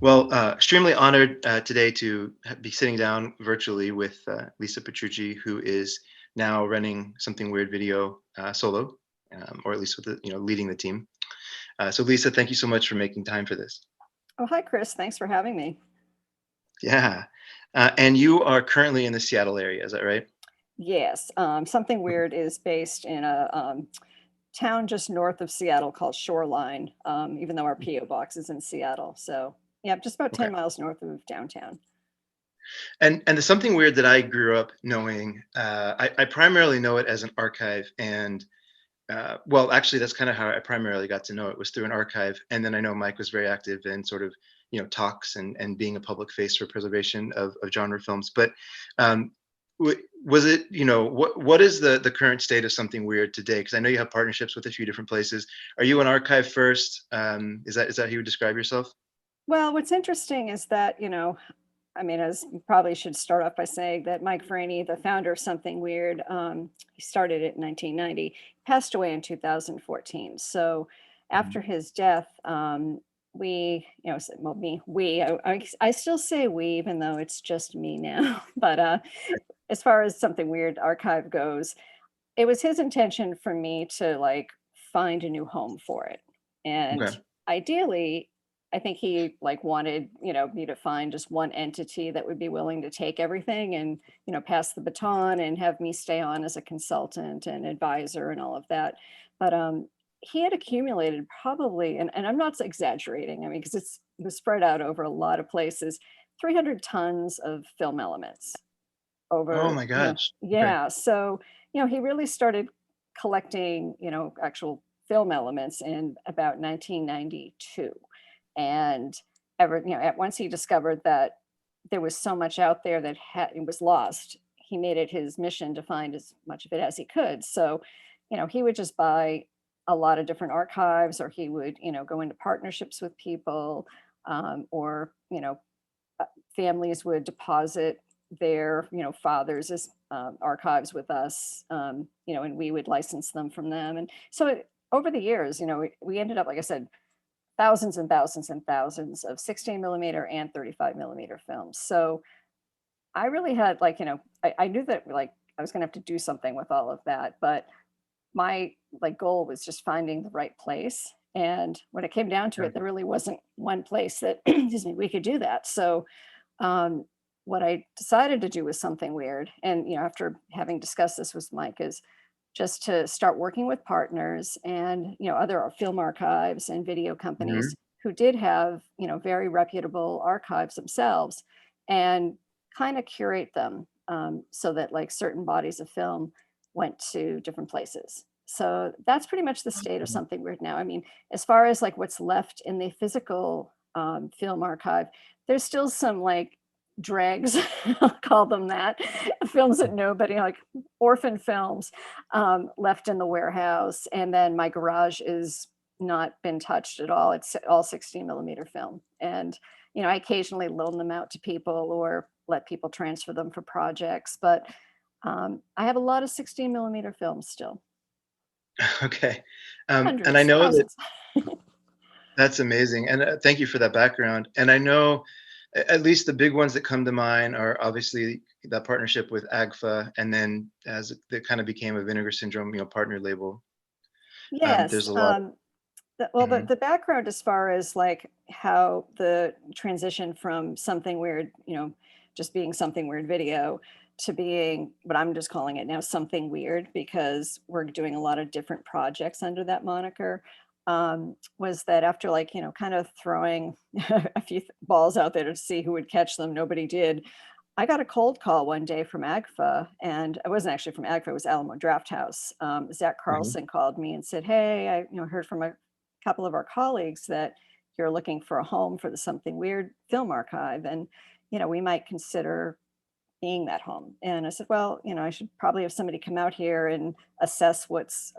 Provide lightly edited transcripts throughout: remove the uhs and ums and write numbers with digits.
Well, extremely honored today to be sitting down virtually with Lisa Petrucci, who is now running Something Weird Video solo, or at least with leading the team. So, Lisa, thank you so much for making time for this. Oh, hi, Chris. Thanks for having me. Yeah, and you are currently in the Seattle area, is that right? Yes, Something Weird is based in a town just north of Seattle called Shoreline, even though our PO box is in Seattle. So, yeah, just about Okay. 10 miles north of downtown. And the Something Weird that I grew up knowing, I primarily know it as an archive, and well, actually, that's kind of how I primarily got to know it, was through an archive. And then I know Mike was very active in sort of, talks and being a public face for preservation of genre films. But um, was it, what is the current state of Something Weird today? Because I know you have partnerships with a few different places. Are you an archive first? Is that how you would describe yourself? Well, what's interesting is that, I mean, as you probably should start off by saying that Mike Franey, the founder of Something Weird, he started it in 1990, passed away in 2014. So Mhm. after his death, well, I still say we, even though it's just me now. But as far as Something Weird archive goes, it was his intention for me to like find a new home for it. And Okay. ideally, I think he like wanted, me to find just one entity that would be willing to take everything and, pass the baton and have me stay on as a consultant and advisor and all of that. But he had accumulated probably, and I'm not exaggerating, I mean, because it was spread out over a lot of places, 300 tons of film elements Oh over, my gosh. Okay. yeah. So, he really started collecting, actual film elements in about 1992. And at once he discovered that there was so much out there that it was lost, he made it his mission to find as much of it as he could. So, he would just buy a lot of different archives, or he would, go into partnerships with people, or, families would deposit their fathers as archives with us, and we would license them from them. And so over the years, we ended up, like I said, thousands and thousands and thousands of 16 millimeter and 35 millimeter films. So I really had like, I knew that like I was going to have to do something with all of that, but my like goal was just finding the right place. And when it came down to Yeah. it, there really wasn't one place that excuse me, we could do that. So um, what I decided to do was Something Weird. And after having discussed this with Mike, is just to start working with partners and other film archives and video Mhm. companies who did have very reputable archives themselves, and kind of curate them, so that like certain bodies of film went to different places. So that's pretty much the state of Something Weird now. I mean, as far as like what's left in the physical film archive, there's still some like dregs, I'll call them that, films that nobody, like orphan films, left in the warehouse. And then my garage is not been touched at all. It's all 16 millimeter film. And, I occasionally loan them out to people or let people transfer them for projects. But I have a lot of 16 millimeter films still, Okay. And I hundreds, know that thousands. that's amazing, and thank you for that background. And I know at least the big ones that come to mind are obviously that partnership with AGFA, and then as it kind of became a Vinegar Syndrome, partner label. Yes. There's a lot. Well, the, Mhm. the background as far as like how the transition from Something Weird, just being Something Weird video, to being what I'm just calling it now, Something Weird, because we're doing a lot of different projects under that moniker, was that after like, kind of throwing a few balls out there to see who would catch them, nobody did. I got a cold call one day from AGFA, and it wasn't actually from AGFA, it was Alamo Draft House. Zach Mhm. Carlson called me and said, "Hey, I heard from a couple of our colleagues that you're looking for a home for the Something Weird film archive, and we might consider being that home." And I said, "Well, I should probably have somebody come out here and assess what's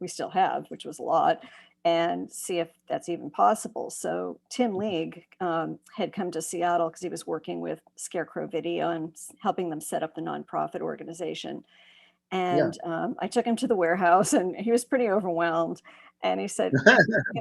we still have, which was a lot, and see if that's even possible." So Tim League had come to Seattle because he was working with Scarecrow Video and helping them set up the nonprofit organization. Yeah. And I took him to the warehouse, and he was pretty overwhelmed. And he said, he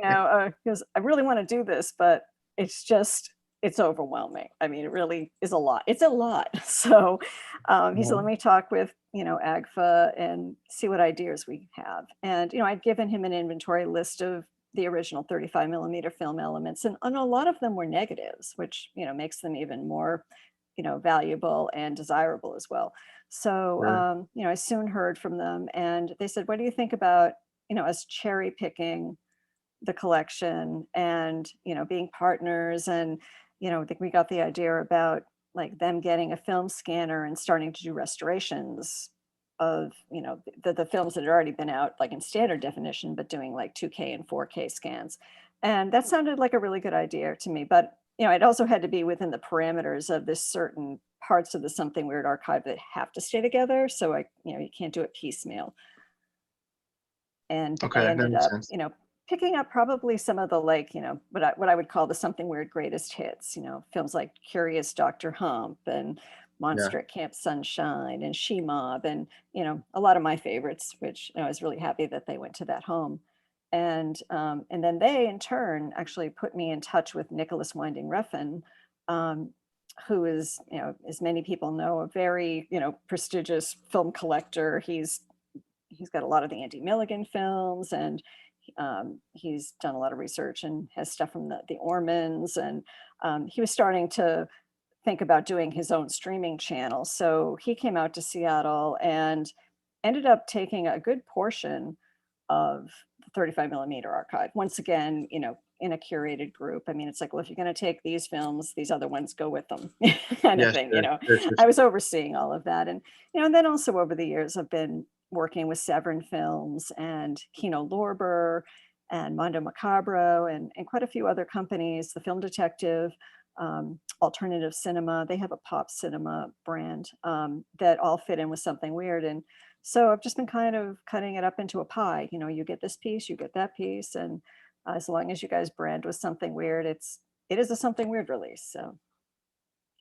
goes, "I really want to do this, but it's just it's overwhelming. I mean, it really is a lot. It's a lot. So he said, let Mhm. me talk with, AGFA and see what ideas we have. And, I'd given him an inventory list of the original 35 millimeter film elements, and a lot of them were negatives, which, makes them even more, valuable and desirable as well. So, Sure. I soon heard from them and they said, what do you think about, us cherry picking the collection and being partners, and I think we got the idea about like them getting a film scanner and starting to do restorations of the films that had already been out like in standard definition, but doing like 2K and 4K scans. And that sounded like a really good idea to me, but it also had to be within the parameters of this certain parts of the Something Weird archive that have to stay together, so you can't do it piecemeal. And I Okay, that ended makes up, sense. picking up probably some of the, like, what I would call the Something Weird greatest hits, films like Curious Dr. Hump and Yeah. Monster at Camp Sunshine and She Mob and, a lot of my favorites, which, I was really happy that they went to that home. And then they in turn actually put me in touch with Nicholas Winding Refn, um, who is, as many people know, a very, prestigious film collector. He's got a lot of the Andy Milligan films, and he's done a lot of research and has stuff from the Ormans. And he was starting to think about doing his own streaming channel. So he came out to Seattle and ended up taking a good portion of the 35 millimeter archive. Once again, in a curated group. I mean, it's like, well, if you're going to take these films, these other ones go with them, kind of Yeah, thing. sure. Sure, sure, I sure. was overseeing all of that, and and then also over the years, I've been working with Severin Films and Kino Lorber and Mondo Macabro and quite a few other companies. The Film Detective, Alternative Cinema. They have a pop cinema brand that all fit in with Something Weird. And so I've just been kind of cutting it up into a pie. You get this piece, you get that piece, and as long as you guys brand with Something Weird, it is a Something Weird release. So.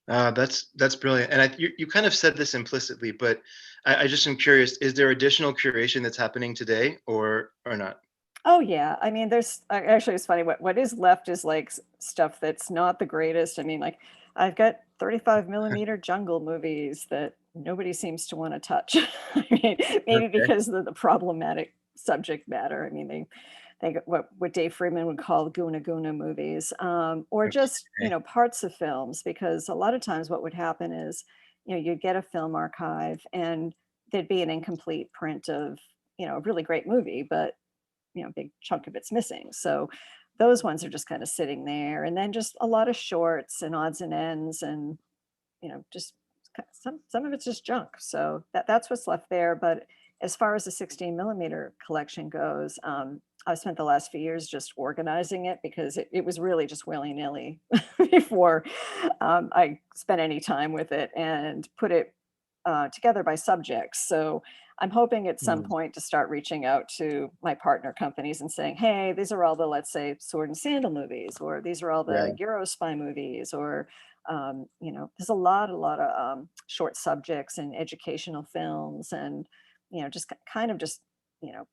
That's brilliant. And you kind of said this implicitly, but I just am curious, is there additional curation that's happening today or not? Oh yeah, I mean, actually, it's funny. What is left is like stuff that's not the greatest. I mean, like I've got 35 millimeter jungle movies that nobody seems to want to touch. I mean, maybe Okay. because of the problematic subject matter. I mean, they got what Dave Freeman would call Guna Guna movies, or just Okay. parts of films. Because a lot of times, what would happen is, you'd get a film archive and there'd be an incomplete print of a really great movie, but a big chunk of it's missing. So those ones are just kind of sitting there. And then just a lot of shorts and odds and ends and, just some of it's just junk. So that's what's left there. But as far as the 16 millimeter collection goes, I've spent the last few years just organizing it because it was really just willy nilly before I spent any time with it and put it together by subjects. So I'm hoping at some Mm, point to start reaching out to my partner companies and saying, hey, these are all the, let's say, Sword and Sandal movies, or these are all the yeah. Euro spy movies, or, there's a lot of short subjects and educational films and, just kind of just, you know,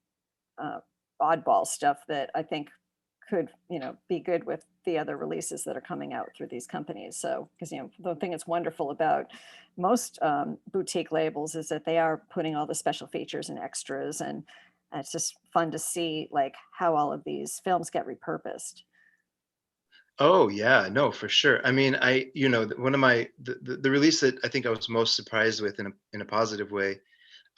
uh, oddball stuff that I think could, be good with the other releases that are coming out through these companies. So, because the thing that's wonderful about most boutique labels is that they are putting all the special features and extras, and it's just fun to see like how all of these films get repurposed. Oh yeah, no, for sure. I mean, one of the release that I think I was most surprised with in a positive way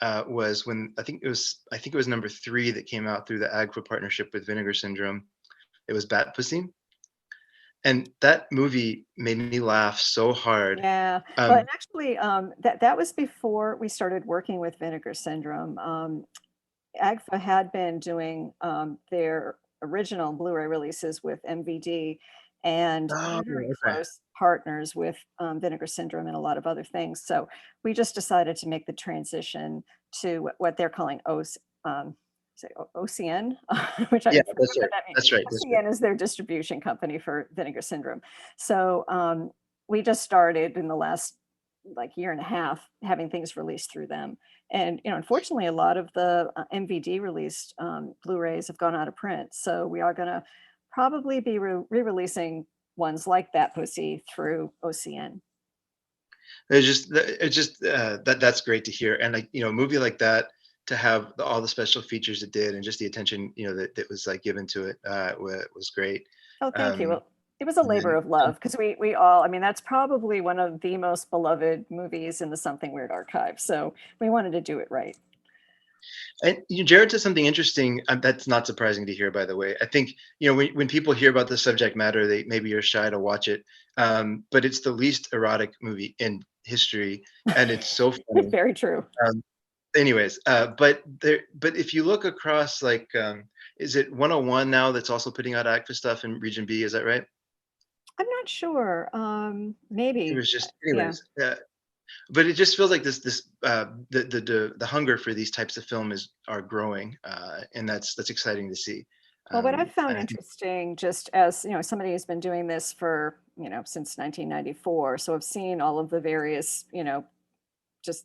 was when I think it was number three that came out through the AGFA partnership with Vinegar Syndrome. It was Bat Pussy, and that movie made me laugh so hard. Yeah, well, and Um, actually, that was before we started working with Vinegar Syndrome. AGFA had been doing their original Blu-ray releases with MVD, and oh, they're very okay. close partners with Vinegar Syndrome and a lot of other things. So we just decided to make the transition to what they're calling OCN, which I Yeah, forget that's what right. that means. That's right. That's right. OCN is their distribution company for Vinegar Syndrome. So we just started in the last like year and a half having things released through them. And unfortunately, a lot of the MVD released Blu-rays have gone out of print. So we are going to probably be re-releasing ones like That Pussy through OCN. That's great to hear, and like a movie like that to have all the special features it did, and just the attention that was like given to it was great. Oh, thank you. Um, Well, it was a and labor then of love because we all, I mean, that's probably one of the most beloved movies in the Something Weird archive. So we wanted to do it right. Jared said something interesting. That's not surprising to hear, by the way. I think when people hear about the subject matter, they maybe you're shy to watch it, but it's the least erotic movie in history, and it's so funny. Very true. Um, anyways, but if you look across, like, is it 101 now that's also putting out ACFA stuff in Region B? Is that right? I'm not sure. It Maybe. was just, Yeah. anyways. But it just feels like the hunger for these types of film is are growing, and that's exciting to see. Well, what I've And found I think interesting, just as somebody who's been doing this for since 1994, so I've seen all of the various just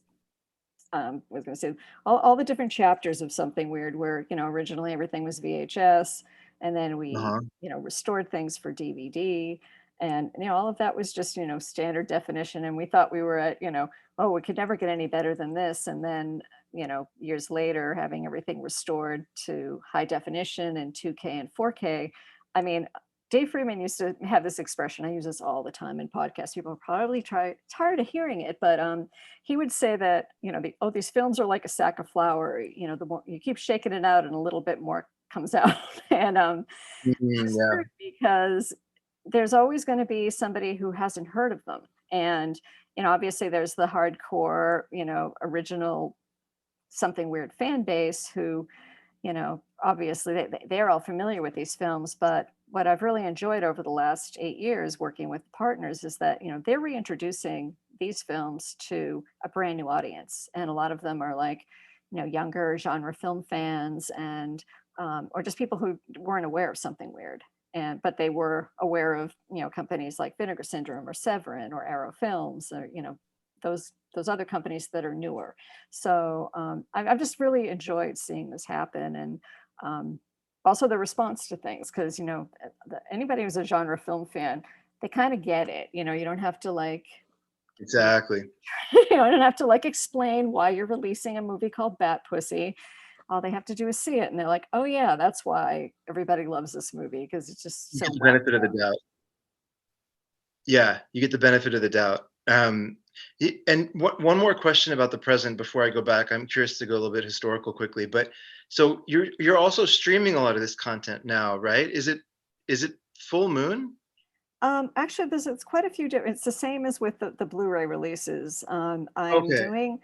I was going to say all the different chapters of Something Weird, where originally everything was VHS, and then we uh-huh. restored things for DVD, and all of that was just standard definition, and we thought we were at oh, we could never get any better than this, and then years later having everything restored to high definition and 2K and 4K. I mean, Dave Freeman used to have this expression. I use this all the time in podcasts. People probably tired of hearing it, but he would say that these films are like a sack of flour. The more you keep shaking it out, and a little bit more comes out. And Mhm, it's yeah, true because there's always going to be somebody who hasn't heard of them, and obviously there's the hardcore original Something Weird fan base who obviously they're all familiar with these films, but what I've really enjoyed over the last 8 years working with partners is that, they're reintroducing these films to a brand new audience. And a lot of them are like, younger genre film fans and, or just people who weren't aware of Something Weird. But they were aware of, companies like Vinegar Syndrome or Severin or Arrow Films or, those other companies that are newer. So I've just really enjoyed seeing this happen, and also the response to things, because anybody who's a genre film fan, they kind of get it. You don't have to like, you know, exactly. you don't have to like explain why you're releasing a movie called Bat Pussy. All they have to do is see it, and they're like, "Oh yeah, that's why everybody loves this movie because it's just You so get the whacked benefit of the out." doubt. Yeah, you get the benefit of the doubt. And one more question about the present before I go back. I'm curious to go a little bit historical quickly, but so you're also streaming a lot of this content now, right? Is it Full Moon? Actually, it's quite a few different. It's the same as with the Blu-ray releases. I'm Okay. doing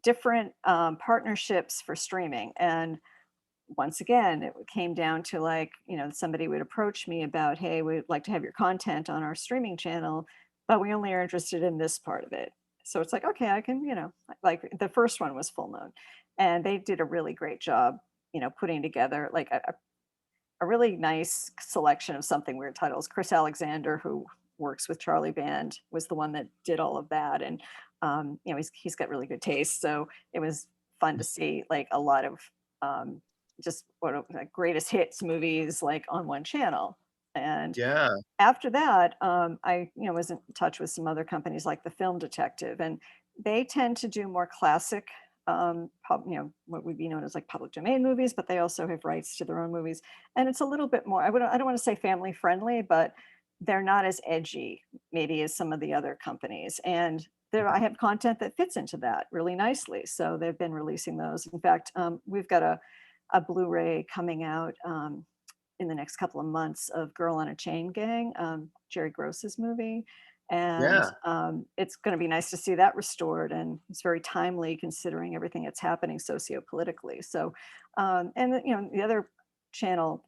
different partnerships for streaming, and once again, it came down to like somebody would approach me about, "Hey, we'd like to have your content on our streaming channel, but we only are interested in this part of it." So it's like, okay, I can like the first one was Full Moon, and they did a really great job, putting together like a really nice selection of Something Weird titles. Chris Alexander, who works with Charlie Band, was the one that did all of that, and he's got really good taste. So it was fun to see like a lot of just like greatest hits movies like on one channel. And Yeah. after that, I was in touch with some other companies like the Film Detective, and they tend to do more classic, what would be known as like public domain movies, but they also have rights to their own movies, and it's a little bit more. I don't want to say family friendly, but they're not as edgy maybe as some of the other companies, and there I have content that fits into that really nicely. So they've been releasing those. In fact, we've got a Blu-ray coming out. In the next couple of months of Girl on a Chain Gang, Jerry Gross's movie. And Yeah. it's going to be nice to see that restored. And it's very timely considering everything that's happening sociopolitically. So, and the other channel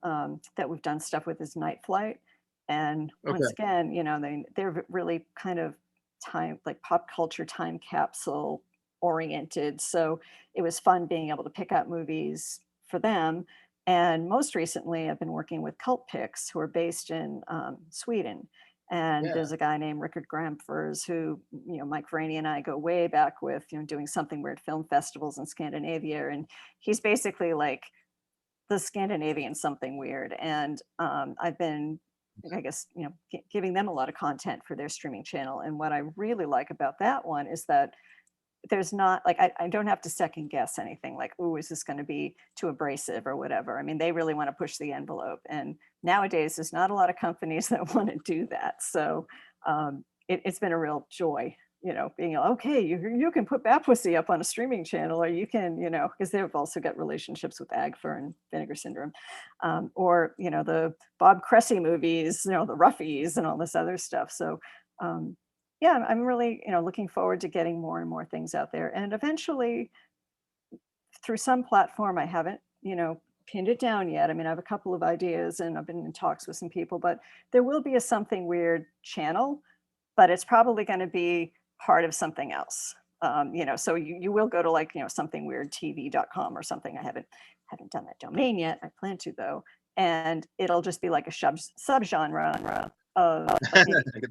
that we've done stuff with is Night Flight. And once Okay. again, they're really kind of time, like pop culture time capsule oriented. So it was fun being able to pick out movies for them, and most recently, I've been working with Cult Picks, who are based in Sweden. And Yeah. there's a guy named Rickard Gramfors who, Mike Vraney and I go way back with, doing Something Weird film festivals in Scandinavia. And he's basically like the Scandinavian Something Weird. And I've been I guess, giving them a lot of content for their streaming channel. And what I really like about that one is that there's not like I don't have to second guess anything like, oh, is this going to be too abrasive or whatever. I mean, they really want to push the envelope. And nowadays, there's not a lot of companies that want to do that. So it's been a real joy, being okay, you can put Bat Pussy up on a streaming channel, or you can, because they've also got relationships with AGFA and Vinegar Syndrome, or the Bob Cressy movies, the Roughies and all this other stuff. So yeah, I'm really, looking forward to getting more and more things out there. And eventually, through some platform, I haven't, pinned it down yet. I mean, I have a couple of ideas and I've been in talks with some people, but there will be a Something Weird channel, but it's probably going to be part of something else. So you will go to like, somethingweirdtv.com or something. I haven't done that domain yet. I plan to though. And it'll just be like a subgenre of like maybe,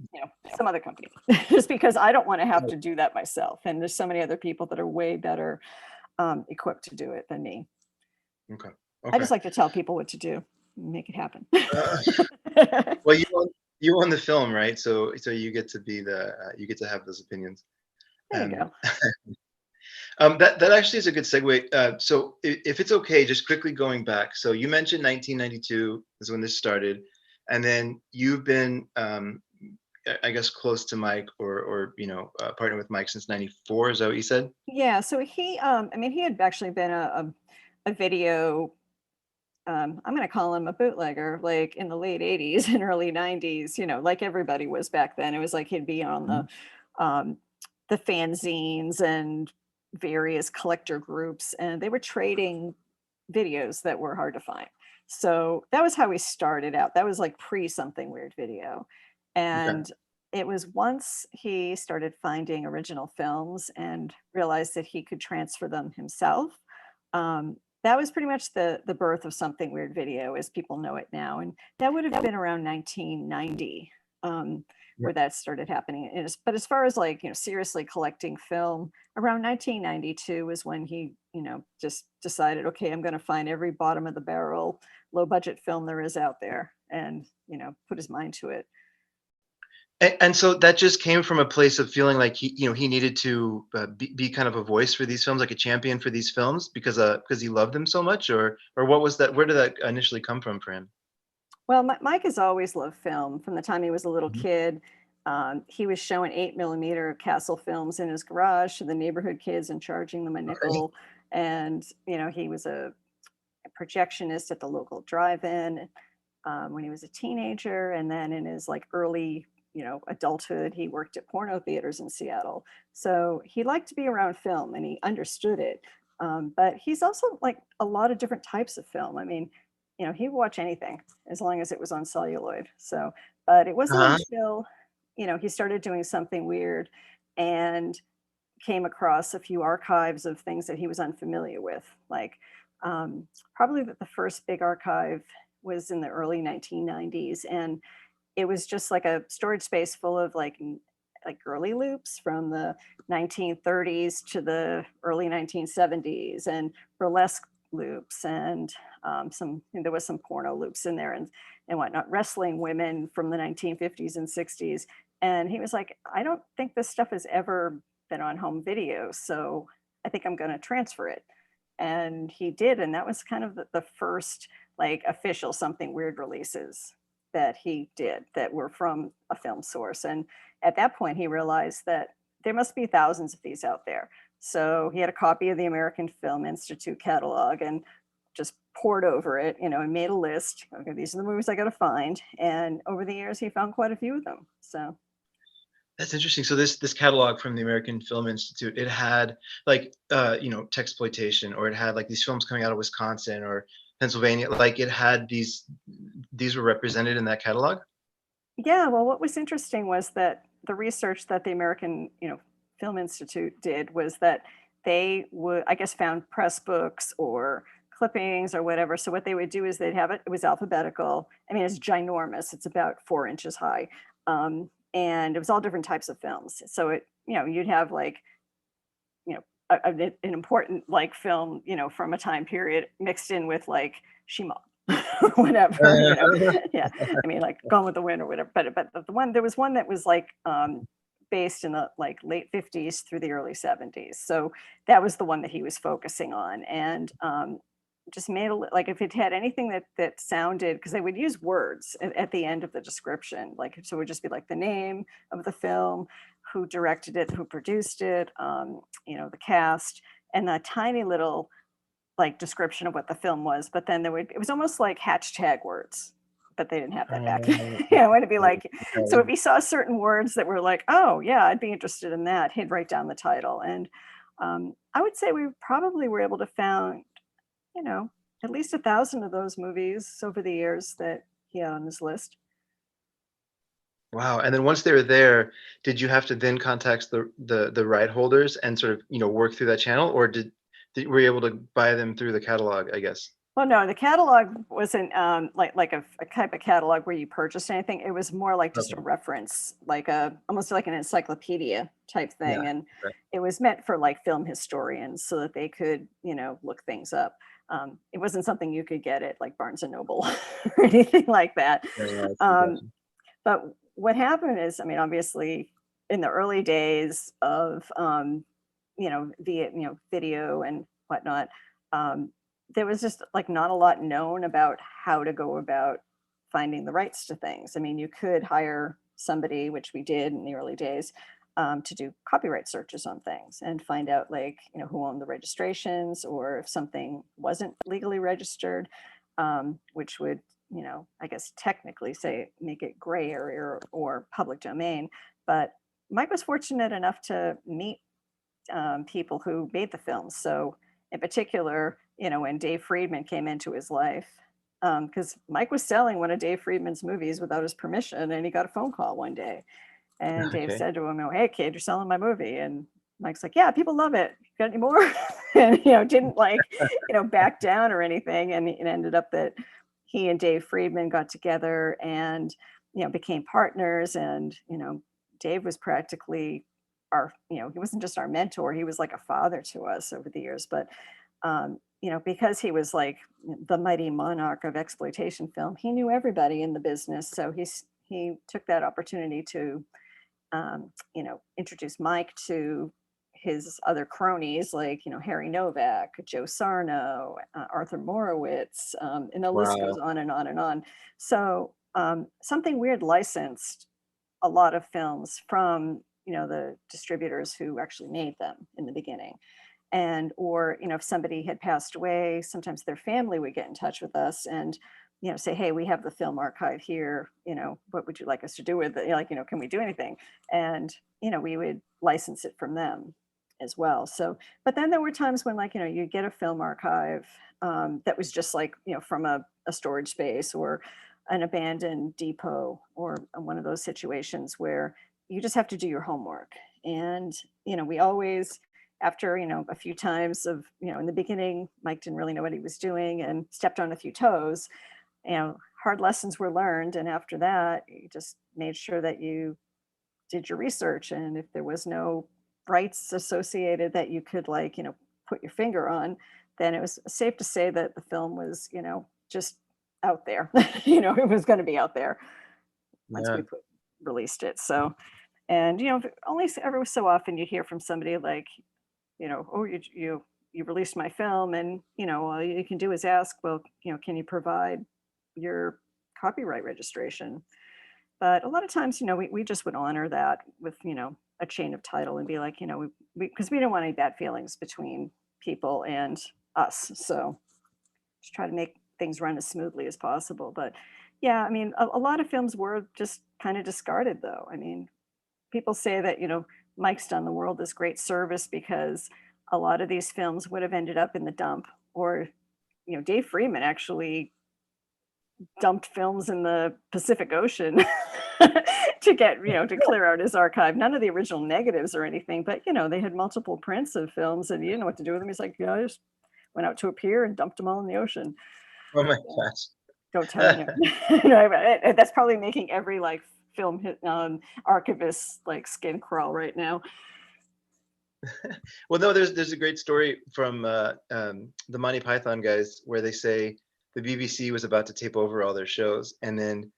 some other company, just because I don't want to have to do that myself. And there's so many other people that are way better equipped to do it than me. Okay. I Okay. just like to tell people what to do, make it happen. Uh, well, you own the film, right? So you get to be the you get to have those opinions. There you Um, go. that actually is a good segue. So if it's okay, just quickly going back. So you mentioned 1992 is when this started, and then you've been, I guess, close to Mike or partner with Mike since '94. Is that what you said? Yeah, so I mean, he had actually been a video, I'm going to call him a bootlegger, like in the late 80s and early 90s, like everybody was back then. It was like he'd be on Mhm. um, the fanzines and various collector groups, and they were trading videos that were hard to find. So that was how we started out. That was like pre Something Weird video. Okay. And it was once he started finding original films and realized that he could transfer them himself. That was pretty much the birth of Something Weird video as people know it now. And that would have been around 1990, Yeah. where that started happening. But as far as like, seriously collecting film, around 1992 was when he, just decided, okay, I'm going to find every bottom of the barrel, low budget film there is out there, and, put his mind to it. And so that just came from a place of feeling like he needed to be kind of a voice for these films, like a champion for these films, because he loved them so much, or what was that? Where did that initially come from for him? Well, Mike has always loved film from the time he was a little Mhm. kid. He was showing 8 millimeter Castle films in his garage to the neighborhood kids and charging them a Okay. nickel. And, he was a projectionist at the local drive-in when he was a teenager. And then in his like early, adulthood, he worked at porno theaters in Seattle. So he liked to be around film and he understood it. But he's also like a lot of different types of film. I mean, he would watch anything as long as it was on celluloid. So, but it wasn't Uh-huh. until, he started doing Something Weird and came across a few archives of things that he was unfamiliar with. Like probably the first big archive was in the early 1990s, and it was just like a storage space full of like girly loops from the 1930s to the early 1970s, and burlesque loops, and there was some porno loops in there, and whatnot, wrestling women from the 1950s and 60s. And he was like, I don't think this stuff has ever been on home video, so I think I'm going to transfer it. And he did, and that was kind of the first like official Something Weird releases that he did that were from a film source. And at that point, he realized that there must be thousands of these out there. So he had a copy of the American Film Institute catalog and just poured over it, and made a list. Okay, these are the movies I got to find. And over the years, he found quite a few of them. So That's interesting. So this catalog from the American Film Institute, it had like texploitation, or it had like these films coming out of Wisconsin or Pennsylvania. Like it had these were represented in that catalog. yeah, well, what was interesting was that the research that the American, Film Institute did was that they would, I guess, found press books or clippings or whatever. So what they would do is they'd have it. It was alphabetical. I mean, it's ginormous. It's about 4 inches high, and it was all different types of films. So you'd have like, an important like film, from a time period mixed in with like Shima. whatever, yeah. I mean, like Gone with the Wind or whatever. But the one there was one that was like based in the like late 50s through the early 70s. So that was the one that he was focusing on, and just made like if it had anything that sounded, because they would use words at the end of the description, like so it would just be like the name of the film, who directed it, who produced it, the cast, and a tiny little like description of what the film was, but then there would it was almost like hashtag words, but they didn't have that back then. Yeah, it would be like, so if he saw certain words that were like, oh yeah, I'd be interested in that, he'd write down the title. And I would say we probably were able to found, you know, at least 1,000 of those movies over the years that he had on his list. Wow. And then once they were there, did you have to then contact the right holders and sort of, work through that channel, or were you able to buy them through the catalog, I guess? Well, no, the catalog wasn't like a type of catalog where you purchased anything. It was more like just a Okay. reference, like a almost like an encyclopedia type Yeah. thing. And Right. it was meant for like film historians so that they could, look things up. It wasn't something you could get at like Barnes and Noble or anything like that. Yeah, yeah, I see. Um, Gotcha. but what happened is, I mean, obviously, in the early days of video and whatnot, um, there was just like not a lot known about how to go about finding the rights to things. I mean, you could hire somebody, which we did in the early days, to do copyright searches on things and find out like who owned the registrations, or if something wasn't legally registered, which would I guess technically say make it gray area or public domain. But Mike was fortunate enough to meet people who made the films. So, in particular, when Dave Friedman came into his life, because Mike was selling one of Dave Friedman's movies without his permission, and he got a phone call one day, and Dave Okay. said to him, "Oh, hey kid, you're selling my movie," and Mike's like, "Yeah, people love it. Got any more?" And didn't like back down or anything, and it ended up that he and Dave Friedman got together and became partners, and Dave was practically he wasn't just our mentor, he was like a father to us over the years. But because he was like the mighty monarch of exploitation film, he knew everybody in the business. So he took that opportunity to introduce Mike to his other cronies, like Harry Novak, Joe Sarno, Arthur Morowitz, and the list goes Wow. on and on and on. So Something Weird licensed a lot of films from the distributors who actually made them in the beginning. And or if somebody had passed away, sometimes their family would get in touch with us and say, hey, we have the film archive here, what would you like us to do with it? Like, can we do anything? And we would license it from them as well. So but then there were times when, like, you get a film archive that was just like from a storage space or an abandoned depot, or one of those situations where you just have to do your homework. And we always, after a few times of in the beginning, Mike didn't really know what he was doing and stepped on a few toes. Hard lessons were learned, and after that you just made sure that you did your research, and if there was no rights associated that you could, like, put your finger on, then it was safe to say that the film was just out there. It was going to be out there once Yeah. released it. So, and only ever so often you hear from somebody like, oh, you released my film, and all you can do is ask, well, can you provide your copyright registration? But a lot of times, we just would honor that with a chain of title and be like, we because we don't want any bad feelings between people and us. So just try to make things run as smoothly as possible. But yeah, I mean, a lot of films were just kind of discarded, though. I mean, people say that Mike's done the world this great service because a lot of these films would have ended up in the dump, or Dave Freeman actually dumped films in the Pacific Ocean to get to clear out his archive. None of the original negatives or anything, but they had multiple prints of films, and he didn't know what to do with them. He's like, yeah, I just went out to a pier and dumped them all in the ocean. Oh my Don't tell gosh. that's probably making every like archivist like skin crawl right now. Well, no, there's a great story from the Monty Python guys where they say the BBC was about to tape over all their shows, and then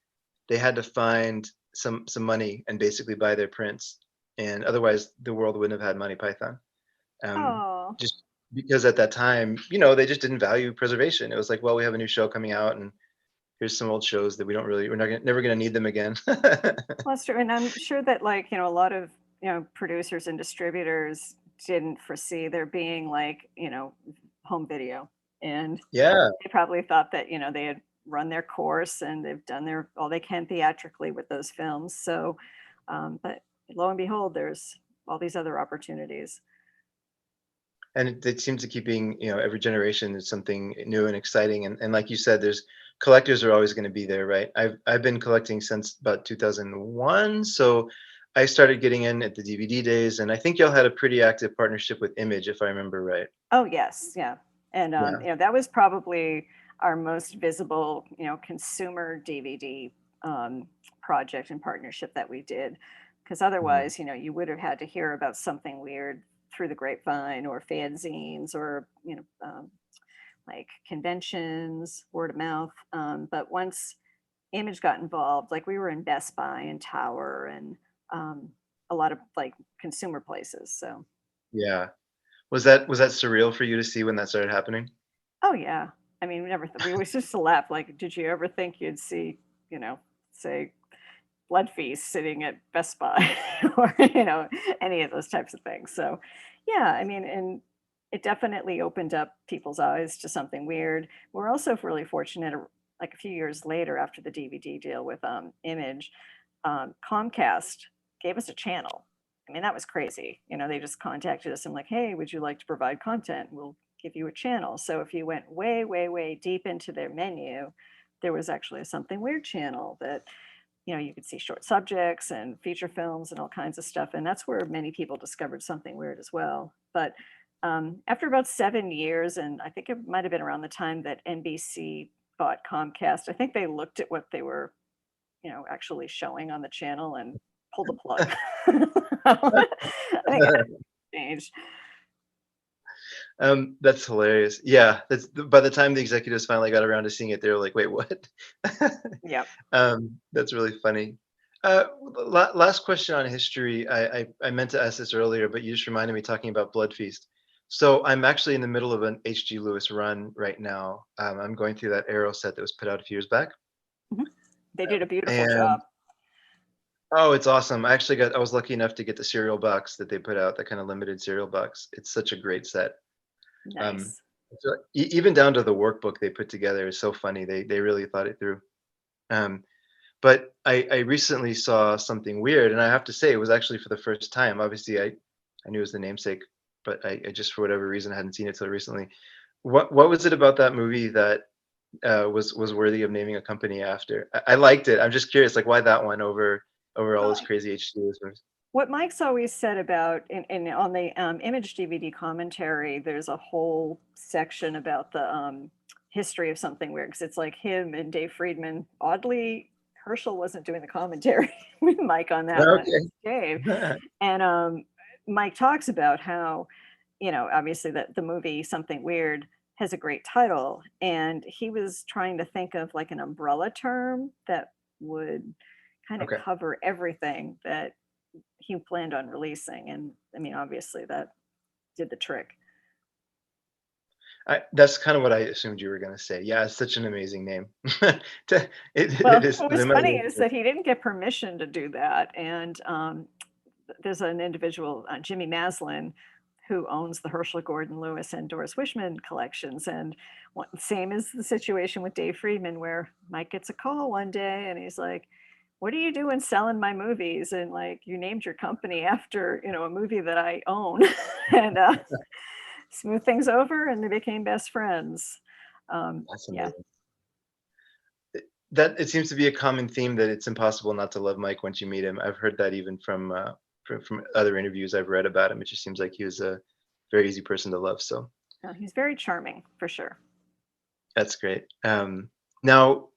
they had to find some money and basically buy their prints, and otherwise the world wouldn't have had Monty Python. Oh, Just because at that time, they just didn't value preservation. It was like, well, we have a new show coming out, and here's some old shows that we're not gonna, never going to need them again. well, that's true. And I'm sure that, like, a lot of, producers and distributors didn't foresee there being, like, home video. And Yeah, they probably thought that, they had run their course and they've done all they can theatrically with those films. So, but lo and behold, there's all these other opportunities. and it seems to keep being, every generation is something new and exciting, and like you said, there's collectors are always going to be there, right? I've been collecting since about 2001, so I started getting in at the DVD days, and I think y'all had a pretty active partnership with Image, if I remember right. Oh, yes, yeah. And, Yeah. that was probably our most visible, consumer DVD project and partnership that we did. Because Mhm. otherwise, you would have had to hear about something weird through the grapevine or fanzines or, like conventions, word of mouth. But once Image got involved, like we were in Best Buy and Tower and um, a lot of like consumer places. So, Yeah. Was that surreal for you to see when that started happening? oh yeah. I mean, we always used to laugh. Like, did you ever think you'd see, say, Blood Feast sitting at Best Buy or any of those types of things? So, yeah, I mean, and it definitely opened up people's eyes to something weird. We're also really fortunate. Like a few years later, after the DVD deal with Image, Comcast gave us a channel. I mean, that was crazy. They just contacted us and like, hey, would you like to provide content? We'll give you a channel. So if you went way, way, way deep into their menu, there was actually a something weird channel that, you could see short subjects and feature films and all kinds of stuff. And that's where many people discovered something weird as well. But after about 7 years, and I think it might have been around the time that NBC bought Comcast, I think they looked at what they were actually showing on the channel and pull the plug. I think it changed. That's hilarious. Yeah, by the time the executives finally got around to seeing it, they were like, "Wait, what?" Yep. That's really funny. Last question on history. I meant to ask this earlier, but you just reminded me talking about Blood Feast. So I'm actually in the middle of an H.G. Lewis run right now. I'm going through that Arrow set that was put out a few years back, Mhm. They did a beautiful and job. oh, it's awesome. I was lucky enough to get the cereal box that they put out, that kind of limited cereal box. It's such a great set. Um, Nice. so even down to the workbook they put together is so funny. They really thought it through. Um, but I recently saw something weird, and I have to say it was actually for the first time. Obviously, I knew it was the namesake, but I just for whatever reason hadn't seen it till recently. What was it about that movie that was worthy of naming a company after? I liked it. I'm just curious, like why that one over all Well, this crazy HD movies? what Mike's always said about in on the Image DVD commentary, there's a whole section about the history of something weird because it's like him and Dave Friedman. Oddly, Herschel wasn't doing the commentary with Mike on that one. It Okay. was Dave. And Mike talks about how, obviously that the movie Something Weird has a great title, and he was trying to think of like an umbrella term that would kind of Okay. cover everything that he planned on releasing. And I mean, obviously that did the trick. That's kind of what I assumed you were gonna say. Yeah, it's such an amazing name. It Well, is. what They was might funny is as that he didn't get permission to do that. And there's an individual, Jimmy Maslin, who owns the Herschel Gordon Lewis and Doris Wishman collections. And same as the situation with Dave Friedman, where Mike gets a call one day and he's like, what are you doing selling my movies? And like, you named your company after, a movie that I own. And smooth things over and they became best friends. that's Yeah. amazing. That it seems to be a common theme that it's impossible not to love Mike once you meet him. I've heard that even from other interviews I've read about him. It just seems like he was a very easy person to love. So He's very charming for sure. that's great. Now,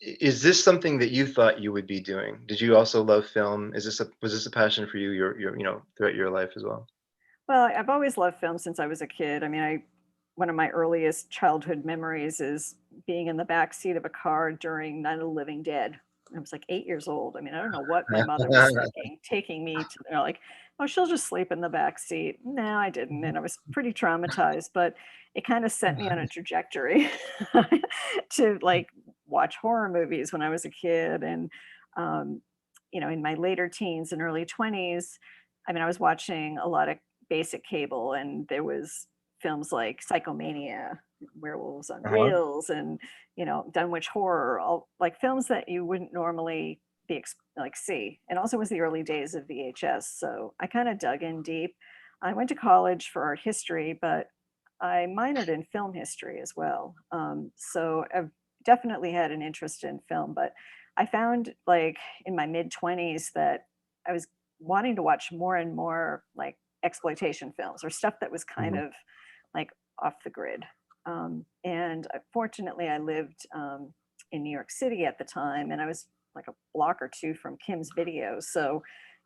is this something that you thought you would be doing? Did you also love film? Was this a passion for you? Your throughout your life as well? Well, I've always loved film since I was a kid. I mean, one of my earliest childhood memories is being in the back seat of a car during Night of the Living Dead. I was like 8 years old. I mean, I don't know what my mother was thinking, taking me to, like, oh, she'll just sleep in the back seat. No, I didn't. And I was pretty traumatized, but it kind of set me on a trajectory to like watch horror movies when I was a kid. And, um, in my later teens and early 20s, I mean, I was watching a lot of basic cable, and there was films like Psychomania, Werewolves on Uh-huh. Reels, and Dunwich Horror, all like films that you wouldn't normally like see. And also was the early days of VHS, so I kind of dug in deep. I went to college for art history, but I minored in film history as well. So I've definitely had an interest in film, but I found like in my mid 20s that I was wanting to watch more and more like exploitation films or stuff that was kind Mhm. of like off the grid. And fortunately, I lived in New York City at the time, and I was like a block or two from Kim's Video. So,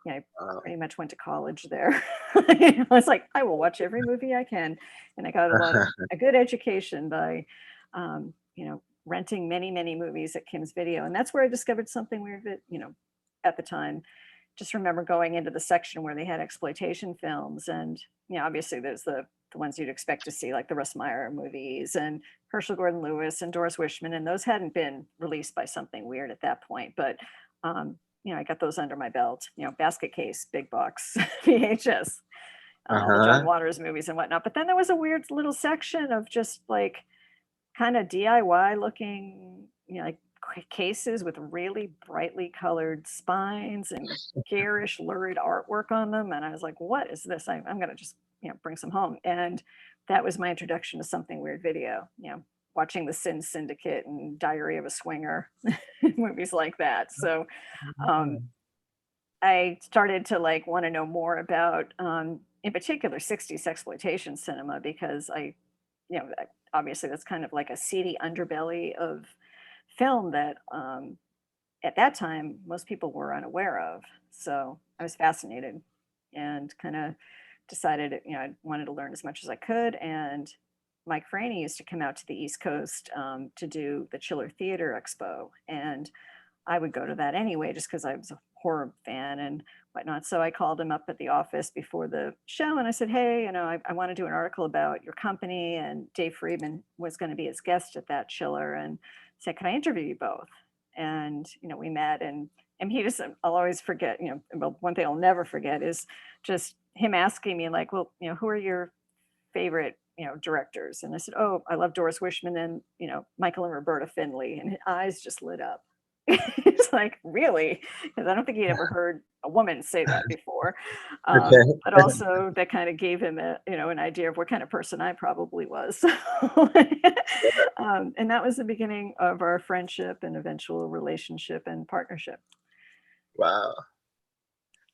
I Wow. pretty much went to college there. I was like, I will watch every movie I can. And I got a good education by, renting many, many movies at Kim's Video. And that's where I discovered something weird that, at the time, just remember going into the section where they had exploitation films, and obviously there's the ones you'd expect to see, like the Russ Meyer movies and Herschel Gordon Lewis and Doris Wishman, and those hadn't been released by something weird at that point. But I got those under my belt. Basket case, big box, VHS, all the John Uh-huh. Waters movies and whatnot. But then there was a weird little section of just like kind of DIY looking, like cases with really brightly colored spines and garish, lurid artwork on them. And I was like, what is this? I'm going to just, bring some home. And that was my introduction to Something Weird Video, watching The Sin Syndicate and Diary of a Swinger, movies like that. So um, I started to like want to know more about, in particular, 60s exploitation cinema, because obviously that's kind of like a seedy underbelly of film that at that time most people were unaware of. So I was fascinated and kind of decided, I wanted to learn as much as I could. And Mike Franey used to come out to the East Coast to do the Chiller Theater Expo. And I would go to that anyway, just because I was a horror fan and whatnot. So I called him up at the office before the show and I said, hey, I want to do an article about your company. And Dave Friedman was going to be his guest at that chiller, and said, can I interview you both? And, we met, and he just, I'll always forget, well, one thing I'll never forget is just him asking me like, well, who are your favorite, directors? And I said, oh, I love Doris Wishman and, Michael and Roberta Findlay. And his eyes just lit up. It's like, really? Because I don't think he'd ever heard a woman say that before. Okay. But also that kind of gave him an idea of what kind of person I probably was. And that was the beginning of our friendship and eventual relationship and partnership. Wow.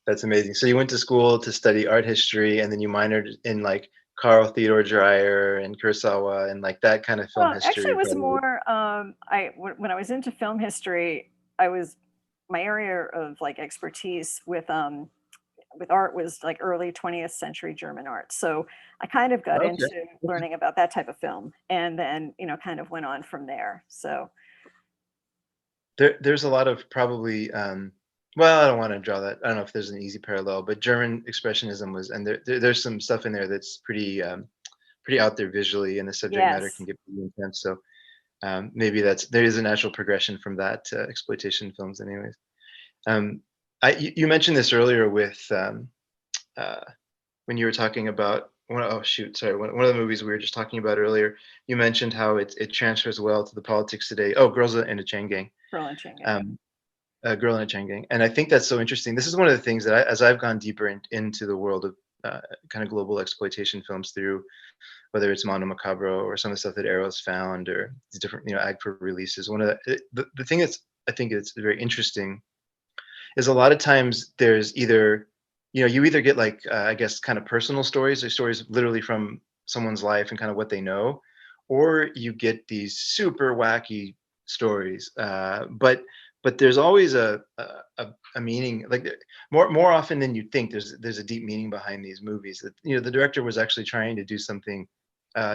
That's amazing. So you went to school to study art history, and then you minored in like Carl Theodor Dreyer and Kurosawa and like that kind of film Well, actually, history, it was probably. more, when I was into film history, I was my area of like expertise with art was like early 20th century German art. So I kind of got Okay. into learning about that type of film, and then, kind of went on from there. So There's a lot of probably, well, I don't want to draw that. I don't know if there's an easy parallel, but German expressionism was, and there's some stuff in there that's pretty out there visually, and the subject matter can yes, get pretty intense. So maybe there is a natural progression from that to exploitation films, anyways. Um, you mentioned this earlier with uh, when you were talking about oh shoot, sorry, one of the movies we were just talking about earlier. You mentioned how it transfers well to the politics today. Oh, Girls in a Chain Gang. Berlin Changa, yeah. Um, a Girl in a Chain Gang, and I think that's so interesting. This is one of the things that as I've gone deeper into the world of kind of global exploitation films through whether it's Mondo Macabro or some of the stuff that Arrow's found or these different AGFA releases. One of the thing that's I think it's very interesting is a lot of times there's either you either get like I guess kind of personal stories or stories literally from someone's life and kind of what they know, or you get these super wacky stories. But there's always a meaning, like more often than you'd think. There's a deep meaning behind these movies that the director was actually trying to do something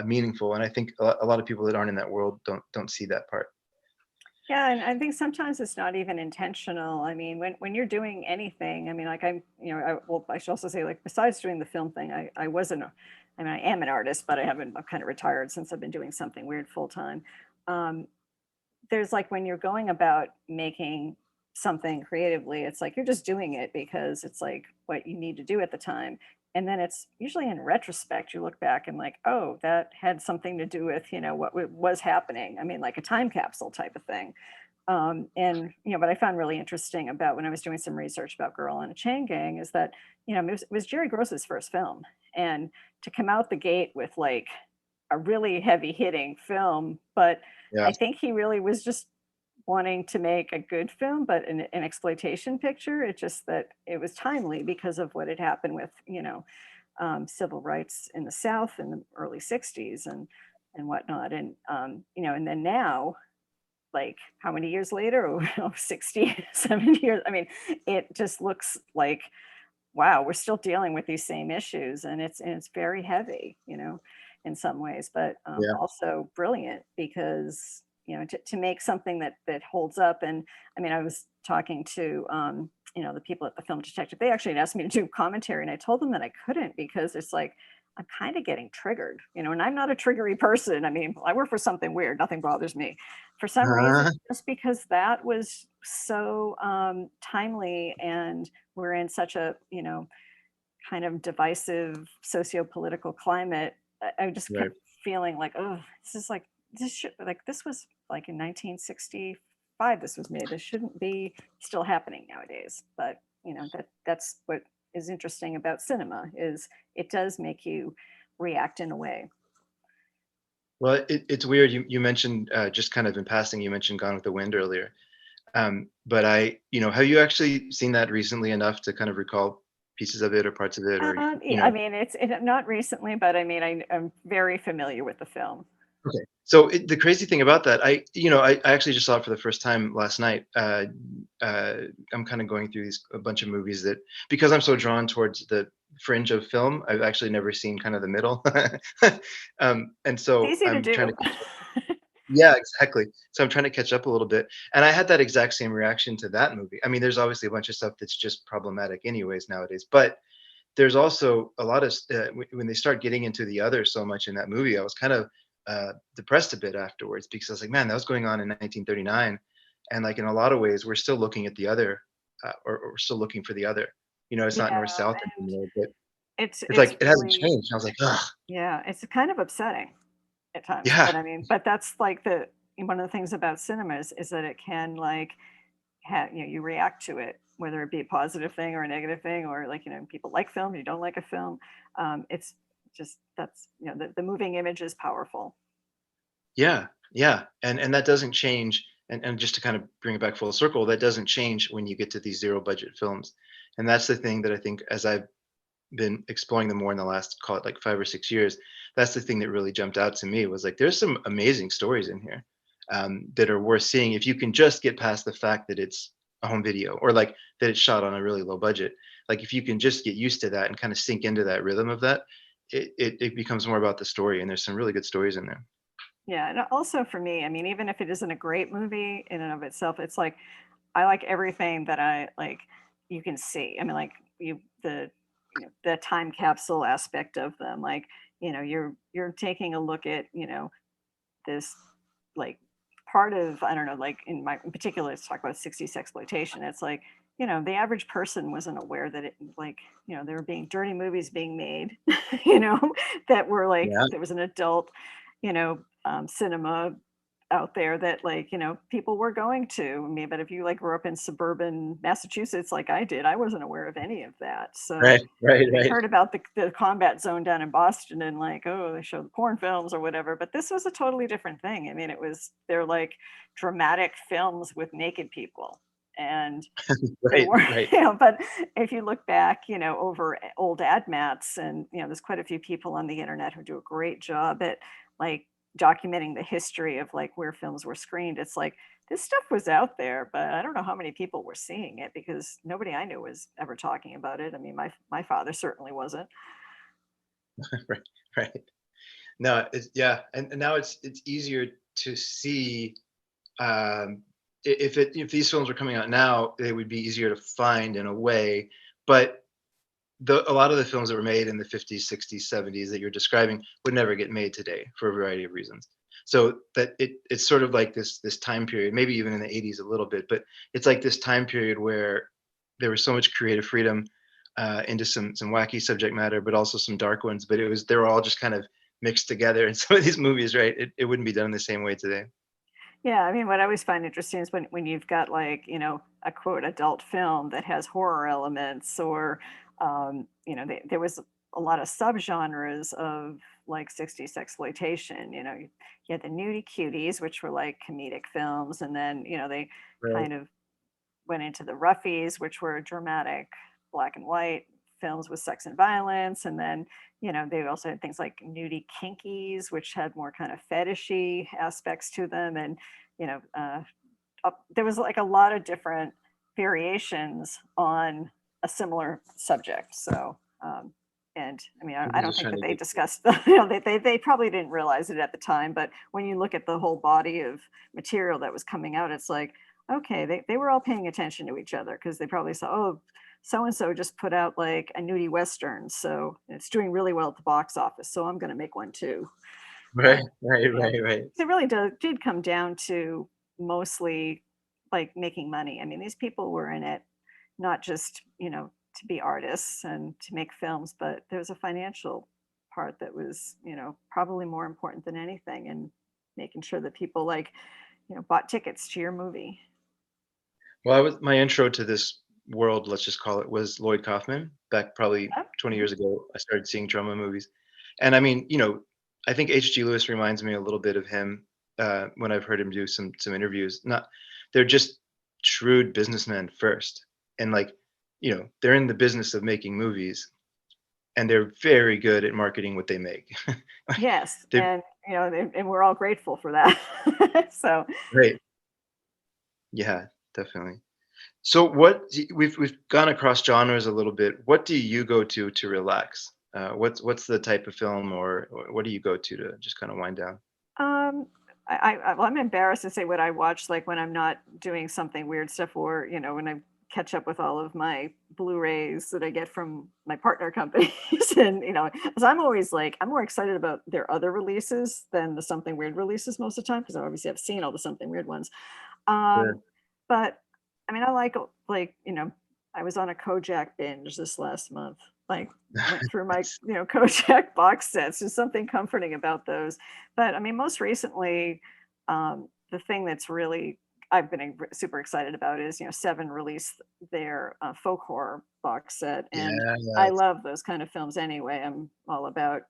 meaningful. And I think a lot of people that aren't in that world don't see that part. Yeah, and I think sometimes it's not even intentional. I mean, when you're doing anything, I mean, like I'm, well, I should also say, like, besides doing the film thing, I wasn't, I mean, I am an artist, but I haven't, I'm kind of retired since I've been doing something weird full time. Um, there's like when you're going about making something creatively, it's like you're just doing it because it's like what you need to do at the time. And then it's usually in retrospect, you look back and like, oh, that had something to do with, what was happening. I mean, like a time capsule type of thing. And what I found really interesting about when I was doing some research about Girl in a Chain Gang is that it was Jerry Gross's first film, and to come out the gate with like a really heavy hitting film, but Yeah, I think he really was just wanting to make a good film, but an exploitation picture. It's just that it was timely because of what had happened with civil rights in the South in the early '60s and whatnot, and then now, like how many years later? Oh, 60, 70 years. I mean, it just looks like, wow, we're still dealing with these same issues, and it's very heavy, in some ways, but yeah, also brilliant because to make something that holds up. And I mean, I was talking to the people at the Film Detective. They actually had asked me to do commentary, and I told them that I couldn't because it's like I'm kind of getting triggered, and I'm not a triggery person. I mean, I work for something weird. Nothing bothers me. For some reason, uh, just because that was so timely, and we're in such a kind of divisive socio-political climate. I just right. kept feeling like, oh, this should, like, this was like in 1965 this was made. This shouldn't be still happening nowadays. But that's what is interesting about cinema, is it does make you react in a way. Well, it's weird. You mentioned just kind of in passing. You mentioned Gone with the Wind earlier. But have you actually seen that recently enough to kind of recall pieces of it or parts of it, or Yeah, I mean, not recently, but I mean, I'm very familiar with the film. Okay. So the crazy thing about that, I actually just saw it for the first time last night. Uh, I'm kind of going through a bunch of movies that, because I'm so drawn towards the fringe of film, I've actually never seen kind of the middle. And It's so easy to I'm trying to do. catch up. Yeah, exactly. So I'm trying to catch up a little bit. And I had that exact same reaction to that movie. I mean, there's obviously a bunch of stuff that's just problematic anyways nowadays, but there's also a lot of when they start getting into the other so much in that movie, I was kind of depressed a bit afterwards because I was like, man, that was going on in 1939, and like in a lot of ways, we're still looking at the other, or we're still looking for the other. It's not Yeah, north south and anymore, but it's it's like it hasn't really, changed. I was like, ugh, yeah, it's kind of upsetting at times, yeah, but I mean, but that's like the one of the things about cinema is that it can like you react to it, whether it be a positive thing or a negative thing, or like people like film, you don't like a film. It's just that's the moving image is powerful. yeah, yeah, and that doesn't change. And just to kind of bring it back full circle, that doesn't change when you get to these zero budget films. And that's the thing that I think, as I've been exploring them more in the last, call it, like 5 or 6 years, that's the thing that really jumped out to me, was like there's some amazing stories in here, that are worth seeing if you can just get past the fact that it's a home video, or like that it's shot on a really low budget. Like if you can just get used to that and kind of sink into that rhythm of that, it becomes more about the story, and there's some really good stories in there. Yeah, and also for me, I mean, even if it isn't a great movie in and of itself, it's like I like everything that I like you can see. I mean, like the time capsule aspect of them. Like, you're taking a look at, this like part of, I don't know, like in particular, let's talk about 60s exploitation. It's like, the average person wasn't aware that it like, there were being dirty movies being made, you know, that were like Yeah, there was an adult, cinema out there that like people were going to. I mean, but if you like grew up in suburban Massachusetts like I did, I wasn't aware of any of that. So right, right, I right. heard about the combat zone down in Boston, and like, oh, they show the porn films or whatever, but this was a totally different thing. I mean, they're like dramatic films with naked people, and they Right, were, right. but if you look back, over old ad mats, and there's quite a few people on the internet who do a great job at like documenting the history of like where films were screened. It's like this stuff was out there, but I don't know how many people were seeing it because nobody I knew was ever talking about it. I mean, my father certainly wasn't. Right, right. No, it's yeah, and now it's easier to see. If these films were coming out now, they would be easier to find in a way. But a lot of the films that were made in the 50s, 60s, 70s that you're describing would never get made today for a variety of reasons. So that it's sort of like this time period, maybe even in the 80s a little bit, but it's like this time period where there was so much creative freedom into some wacky subject matter, but also some dark ones. But they were all just kind of mixed together in some of these movies, right? It wouldn't be done the same way today. Yeah, I mean, what I always find interesting is when you've got like, a quote adult film that has horror elements or, there was a lot of subgenres of like 60s exploitation. You had the nudie cuties, which were like comedic films, and then, they Right. kind of went into the roughies, which were dramatic black and white films with sex and violence. And then, they also had things like nudie kinkies, which had more kind of fetishy aspects to them. And, you know, uh, there was like a lot of different variations on a similar subject. And I mean, I Everyone's don't just think trying that to they get. discussed, they probably didn't realize it at the time. But when you look at the whole body of material that was coming out, it's like, okay, they were all paying attention to each other because they probably saw, oh, so and so just put out like a nudie western, so it's doing really well at the box office, so I'm going to make one too. Right, And right, you know, right, right. it really did come down to mostly like making money. I mean, these people were in it not just to be artists and to make films, but there was a financial part that was probably more important than anything, and making sure that people like bought tickets to your movie. Well, I was my intro to this world, let's just call it, was Lloyd Kaufman. Back probably Yep. 20 Mhm. years ago, I started seeing drama movies. And I mean, I think H.G. Lewis reminds me a little bit of him when I've heard him do some interviews. Not they're just shrewd businessmen first. And like, they're in the business of making movies and they're very good at marketing what they make. Yes, They're and and we're all grateful for that. So, great. Yeah, definitely. So we've gone across genres a little bit. What do you go to relax? What's the type of film or what do you go to just kind of wind down? um, well, I'm embarrassed to say what I watch, like when I'm not doing something weird stuff, or when I catch up with all of my Blu-rays that I get from my partner companies, and because I'm always like I'm more excited about their other releases than the something weird releases most of the time, because I obviously have seen all the something weird ones. Sure. Um, but I mean, I like I was on a Kojak binge this last month. Like went through my Nice. Kojak box sets. There's something comforting about those. But I mean, most recently, the thing that's really I've been super excited about is Seven released their folk horror box set, and I Yes. love those kind of films anyway. I'm all about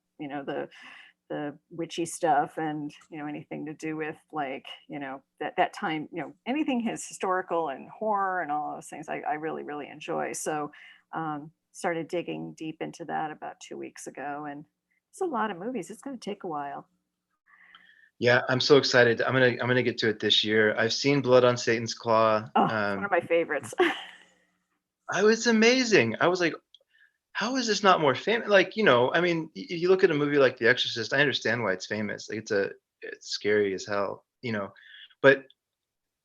the witchy stuff, and anything to do with like that time, anything his historical and horror and all those things I really really enjoy. So started digging deep into that about 2 weeks ago, and it's a lot of movies. It's going to take a while. Yeah, I'm so excited. I'm gonna get to it this year. I've seen Blood on Satan's Claw. Oh, it's one of my favorites. I was amazing. I was like, how is this not more famous? Like, I mean, you look at a movie like The Exorcist, I understand why it's famous. Like it's scary as hell, but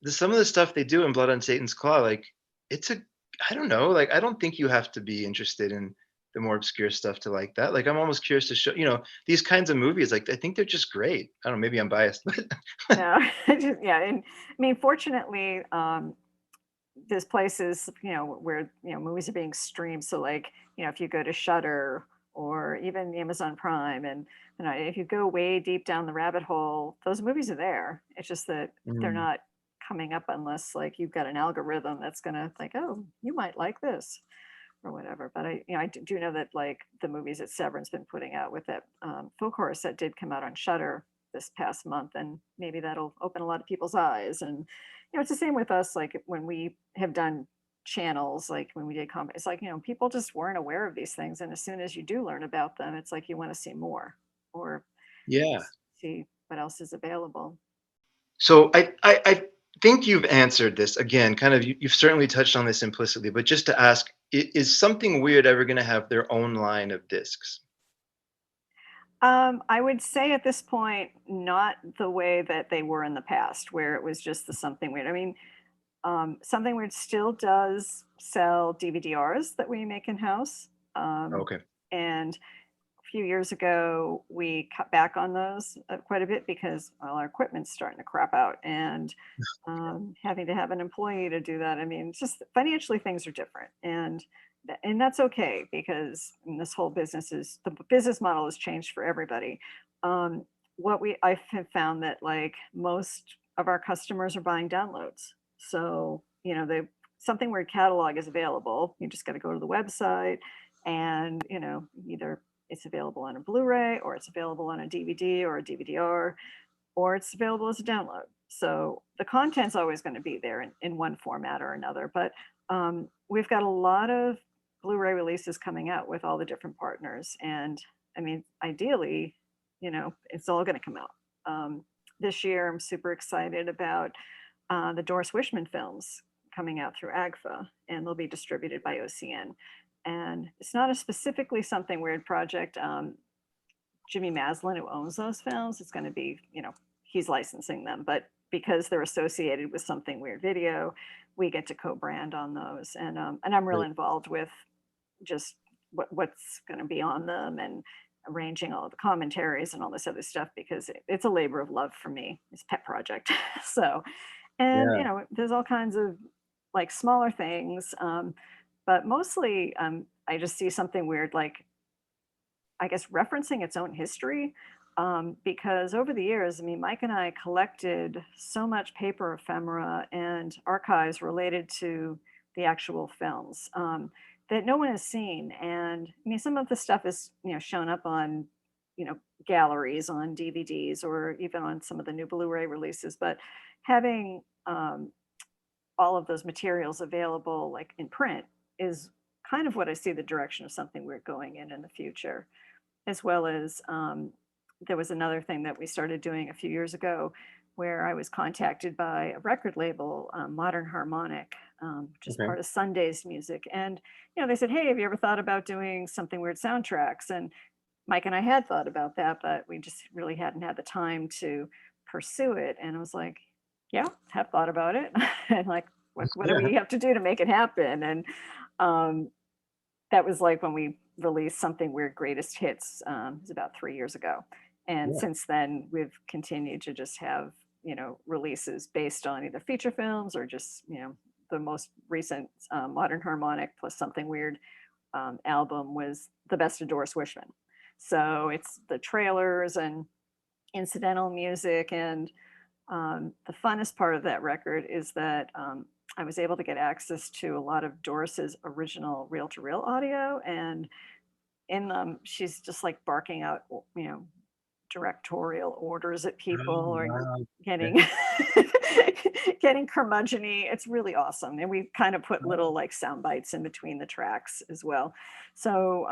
some of the stuff they do in Blood on Satan's Claw, like it's a I don't know, like I don't think you have to be interested in the more obscure stuff to like that. Like I'm almost curious to show, these kinds of movies, like I think they're just great. I don't know, maybe I'm biased, but No, yeah, and I mean, fortunately, there's places where movies are being streamed. So like if you go to Shutter or even Amazon Prime, and if you go way deep down the rabbit hole, those movies are there. It's just that they're Mm, not coming up unless like you've got an algorithm that's gonna think, oh, you might like this or whatever. But I do know that like the movies that Severin's been putting out with that folk horror set did come out on Shutter this past month, and maybe that'll open a lot of people's eyes. And it's the same with us. Like when we have done channels, like when we did comedy, it's like people just weren't aware of these things, and as soon as you do learn about them, it's like you want to see more or yeah. see what else is available. So I think you've answered this again. Kind of, you've certainly touched on this implicitly, but just to ask, is something weird ever going to have their own line of discs? I would say at this point, not the way that they were in the past, where it was just the Something Weird. I mean, Something Weird still does sell DVD-Rs that we make in-house. Um, Okay. and a few years ago, we cut back on those quite a bit because, well, our equipment's starting to crap out, and having to have an employee to do that. I mean, it's just financially things are different, and and that's okay because this whole business is the business model has changed for everybody. Um, what we I have found that like most of our customers are buying downloads, so the Something Weird catalog is available. You just got to go to the website, and either it's available on a Blu-ray or it's available on a DVD or a DVD-R, or it's available as a download. So the content's always going to be there in one format or another. But we've got a lot of Blu-ray releases coming out with all the different partners, and I mean, ideally, it's all going to come out. This year, I'm super excited about the Doris Wishman films coming out through AGFA, and they'll be distributed by OCN. And it's not a specifically Something Weird project. Jimmy Maslin, who owns those films, is going to be, he's licensing them, but because they're associated with Something Weird Video, we get to co-brand on those, and I'm really Great. involved with just what's going to be on them and arranging all the commentaries and all this other stuff because it's a labor of love for me. It's a pet project. So, and Yeah. there's all kinds of like smaller things, but mostly I just see Something Weird like I guess referencing its own history. Because over the years, I mean, Mike and I collected so much paper ephemera and archives related to the actual films that no one has seen. And I mean, some of the stuff is, shown up on, galleries on DVDs or even on some of the new Blu-ray releases. But having all of those materials available, like in print, is kind of what I see the direction of Something Weird going in the future, as well as there was another thing that we started doing a few years ago where I was contacted by a record label, Modern Harmonic, which is Okay. part of Sunday's Music. And, they said, hey, have you ever thought about doing Something Weird soundtracks? And Mike and I had thought about that, but we just really hadn't had the time to pursue it. And I was like, yeah, have thought about it. And like, what do Yeah. we have to do to make it happen? And um, that was like when we released Something Weird Greatest Hits. It was about 3 years ago. And Yeah. since then, we've continued to just have, releases based on either feature films or just, the most recent Modern Harmonic plus Something Weird album was The Best of Doris Wishman. So it's the trailers and incidental music. And the funnest part of that record is that I was able to get access to a lot of Doris's original reel-to-reel audio, and in them, she's just like barking out, directorial orders at people Oh, or wow. Okay. getting getting curmudgeony. It's really awesome, and we kind of put Oh, little like sound bites in between the tracks as well. So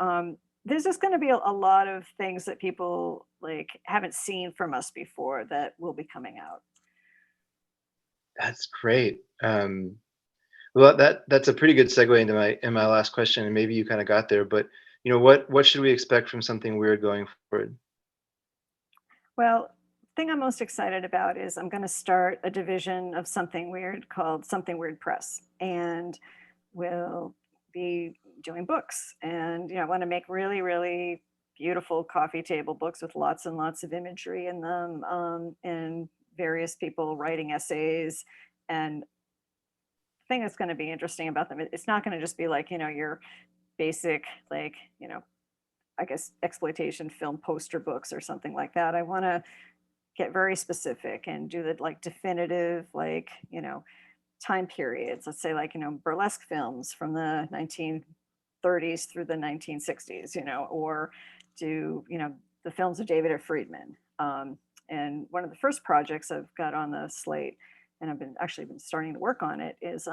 there's just going to be a lot of things that people like haven't seen from us before that will be coming out. that's great. Well, that's a pretty good segue into my last question, and maybe you kind of got there, but what should we expect from Something Weird going forward? Well, the thing I'm most excited about is I'm going to start a division of Something Weird called Something Weird Press, and we'll be doing books. And I want to make really, really beautiful coffee table books with lots and lots of imagery in them, and various people writing essays. And the thing that's going to be interesting about them, it's not going to just be like your basic like I guess exploitation film poster books or something like that. I want to get very specific and do the like definitive like time periods, let's say like burlesque films from the 1930s through the 1960s, or do the films of David F. Friedman. And one of the first projects I've got on the slate, and I've been starting to work on it, is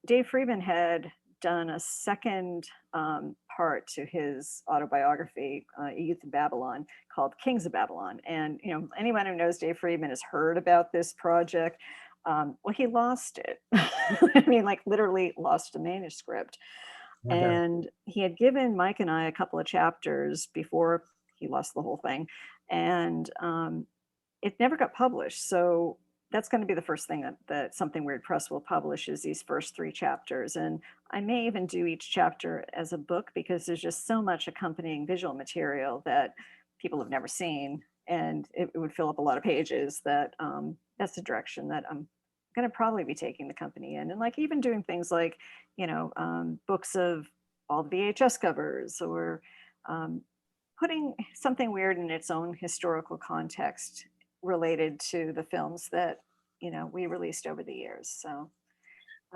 Dave Friedman had done a second part to his autobiography, Youth in Babylon, called Kings of Babylon. And anyone who knows Dave Friedman has heard about this project. Well, he lost it. I mean, like literally lost the manuscript. Oh my God. And he had given Mike and I a couple of chapters before he lost the whole thing, and it never got published. So that's going to be the first thing that Something Weird Press will publish is these first three chapters. And I may even do each chapter as a book because there's just so much accompanying visual material that people have never seen. And it would fill up a lot of pages that that's the direction that I'm going to probably be taking the company in. And like even doing things like, books of all the VHS covers or um, putting Something Weird in its own historical context related to the films that we released over the years. So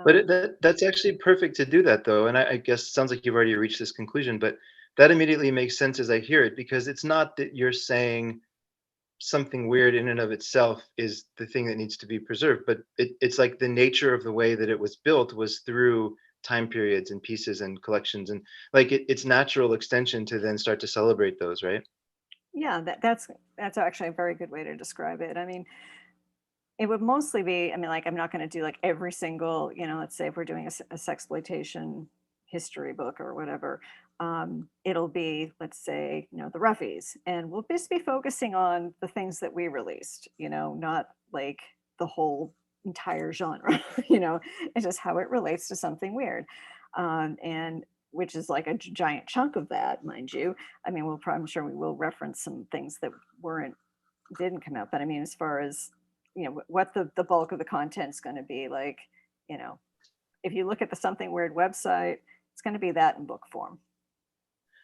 But um, that's actually perfect to do that though, and I guess it sounds like you've already reached this conclusion, but that immediately makes sense as I hear it, because it's not that you're saying something weird in and of itself is the thing that needs to be preserved, but it's like the nature of the way that it was built was through time periods and pieces and collections, and like it's natural extension to then start to celebrate those, right? yeah, that's actually a very good way to describe it. I mean, it would mostly be, I mean, like I'm not going to do like every single, let's say if we're doing a sexploitation history book or whatever, it'll be, let's say, the roughies, and we'll just be focusing on the things that we released, not like the whole entire genre. It's just how it relates to Something Weird, and which is like a giant chunk of that, mind you. I mean, I'm sure we will reference some things that weren't didn't come out, but I mean, as far as what the bulk of the content's going to be, like, you know, if you look at the Something Weird website, it's going to be that in book form,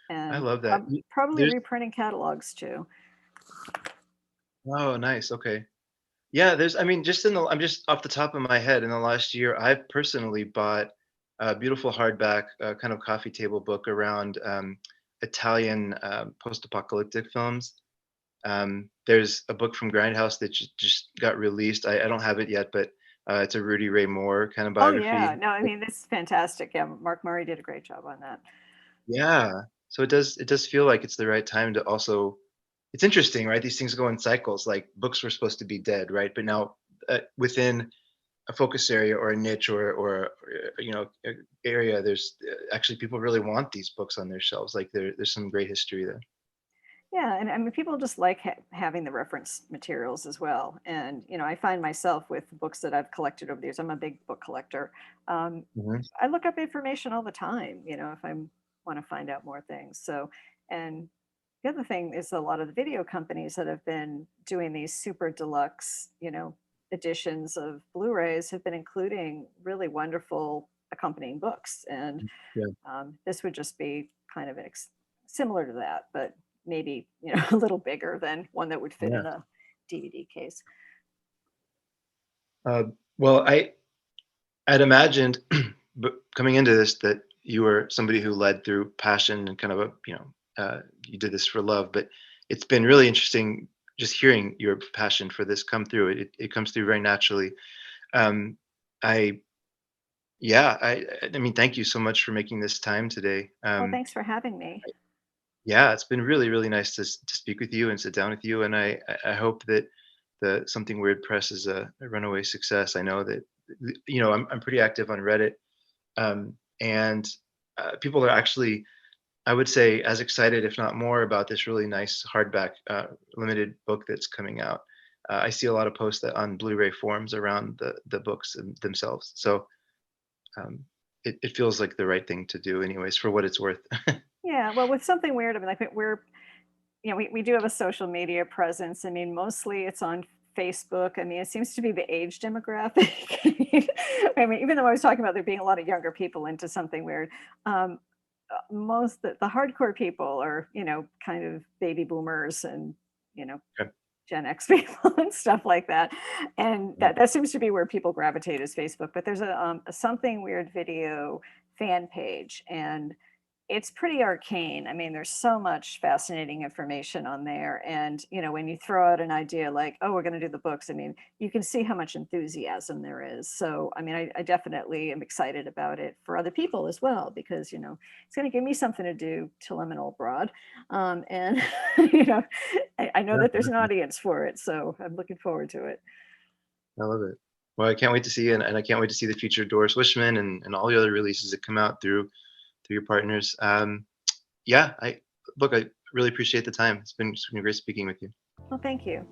I and love that. probably There's reprinting catalogs too. Oh, nice. Okay. Yeah, there's I mean, just in the I'm just off the top of my head, in the last year, I've personally bought a beautiful hardback, kind of coffee table book around Italian post-apocalyptic films. There's a book from Grindhouse that just got released. I don't have it yet, but it's a Rudy Ray Moore kind of Oh yeah, biography. no, I mean this is fantastic. Yeah, Mark Murray did a great job on that. Yeah. So it does feel like it's the right time to also it's interesting, right? These things go in cycles. Like books were supposed to be dead, right? But now within a focus area or a niche area, there's actually people really want these books on their shelves. Like there's some great history there. Yeah, and I mean, people just like having the reference materials as well. And I find myself with books that I've collected over the years. I'm a big book collector. Um, Hmm. I look up information all the time. If I want to find out more things. So, and the other thing is a lot of the video companies that have been doing these super deluxe, editions of Blu-rays have been including really wonderful accompanying books, and Yeah. this would just be kind of similar to that, but maybe a little bigger than one that would fit Yeah. in a DVD case. Uh, well, I'd imagined, but coming into this, that you were somebody who led through passion and kind of you did this for love. But it's been really interesting just hearing your passion for this come through. It comes through very naturally. Um, I Yeah, I mean, thank you so much for making this time today. Well, thanks for having me. Yeah, it's been really, really nice to speak with you and sit down with you. And I hope that the Something Weird Press is a runaway success. I know that I'm pretty active on Reddit, and people are actually, I would say, as excited, if not more, about this really nice hardback limited book that's coming out. I see a lot of posts on Blu-ray forums around the books themselves. So um, it feels like the right thing to do, anyways, for what it's worth. Yeah, well, with Something Weird, I mean, like we're we do have a social media presence. I mean, mostly it's on Facebook. I mean, it seems to be the age demographic. I mean, even though I was talking about there being a lot of younger people into Something Weird, um, most the hardcore people are, kind of baby boomers and, you know, Okay. Gen X people and stuff like that. And Yeah. that seems to be where people gravitate is Facebook. But there's a Something Weird video fan page, and it's pretty arcane. I mean, there's so much fascinating information on there. And, when you throw out an idea like, oh, we're going to do the books, I mean, you can see how much enthusiasm there is. So, I mean, I definitely am excited about it for other people as well, because, it's going to give me something to do till I'm an old broad. And, I know Yeah, that there's an definitely. audience for it. So I'm looking forward to it. I love it. Well, I can't wait to see it, and I can't wait to see the future Doris Wishman and all the other releases that come out through your partners. Yeah, I look. really appreciate the time. It's been great speaking with you. Well, thank you.